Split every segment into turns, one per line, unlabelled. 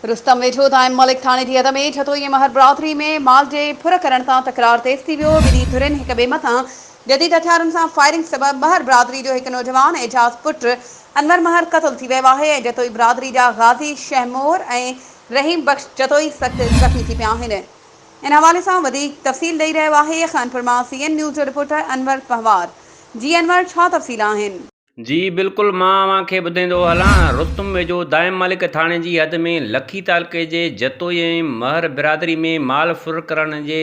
रुस्तम वेठो दाइम मलिक थाने जी हद में छतोई महर बरादरी में माल जे फुर करण सां तकरार तेज़ थी वियो। ॿिन्ही धुरियुनि हिक ॿिए मथां जदीद हथियारनि सां फायरिंग सबबि महर बरादरी जो हिकु नौजवान एजाज़ पुट अनवर महर क़तल थी वियो आहे ऐं जतोई बरादरी जा गाज़ी शहमोर ऐं रहीम बख्श जतोई सख़्त ज़ख़्मी थी पिया आहिनि। इन हवाले सां वधीक तफ़सील ॾेई रहियो आहे खानपुर मां CN न्यूज़ जो रिपोर्टर अनवर पहवार। जी अनवर, छा तफ़सील आहिनि?
जी बिल्कुल, मां खे ॿुधाईंदो हलां। रुस्तम वेझो दाइम मलिक थाणे जी हद में लखी तालुके जे जतोई ऐं महर बिरादरी में माल फुर करण जे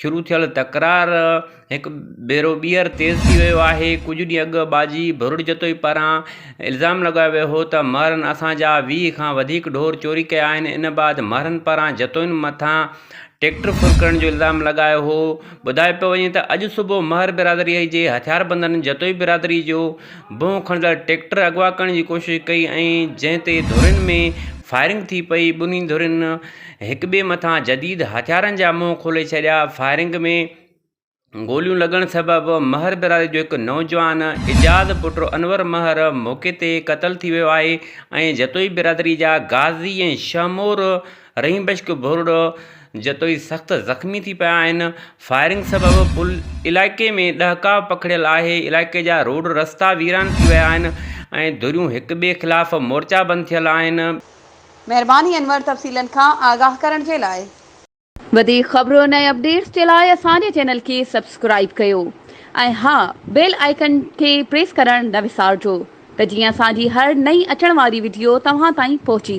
शुरू थियल तकरार हिकु भेरो ॿीहर तेज़ थी वियो आहे। कुझु ॾींहं अॻु बाजी भुरड़ जतोई पारां इल्ज़ाम लॻायो वियो हो त महरनि असांजा 20 खां वधीक ढोर चोरी कया आहिनि। इन बाद महरनि पारां जतोइनि मथां ट्रैक्टर फुर करण जो इल्ज़ाम लगायो हो। ॿुधाए पियो वञे त अॼु सुबुह महर बिरादरीअ जे हथियारबंदनि जतोई बिरादरी जो बों खणंदड़ ट्रैक्टर अगवा करण जी कोशिशि कई ऐं जंहिं ते धुरियुनि में फायरिंग थी पई। ॿिन्ही धुरियुनि हिक ॿिए मथां जदीद हथियारनि जा मुंहं खोले छॾिया। फायरिंग में गोलियूं लॻण सबबि महर बिरादरी जो हिकु नौजवान एजाज़ पुट अनवर महर मौके ते क़तल थी वियो आहे ऐं जतोई बिरादरी जा गाज़ी ऐं शहमोर रहीम बख्श भुरड़ जतोई सख़्त ज़ख़्मी थी पिया आहिनि। फायरिंग सबबि पुल इलाइक़े में ॾहकाव पखिड़ियल आहे। इलाइक़े जा रोड रस्ता वीरान थी विया आहिनि ऐं धुरियूं हिक ॿिए ख़िलाफ़ मोर्चाबंद थियल आहिनि।
महिरबानी अनवर, तफ़सीलनि खां आगाह करण जे लाइ। वधीक ख़बरुनि ऐं अपडेट्स जे लाइ असांजे चैनल खे सब्सक्राइब कयो ऐं हा, बेल आइकन खे प्रेस करण न विसारिजो त जीअं असांजी हर नई अचण वारी वीडियो तव्हां ताईं पहुची